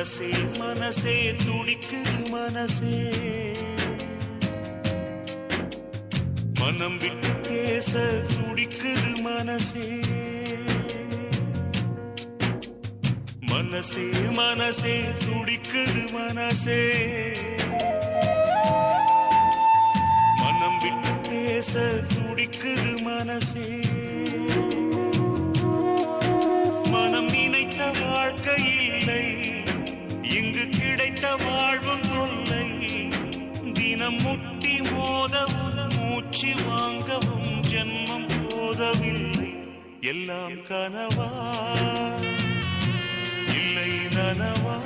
மனசே மனசே துடிக்குது மனசே மனம் விட்டு பேச துடிக்குது மனசே மனசே மனசே துடிக்குது மனசே மனம் விட்டு பேச துடிக்குது மனசே மனம் நினைத்த வாழ்க்கை இல்லை இங்கு கிடைத்த வாழ்வும் தொல்லை தினம் முட்டி மோதவும் மூச்சு வாங்கவும் ஜென்மம் போதவில்லை எல்லாம் கனவா இல்லை நனவா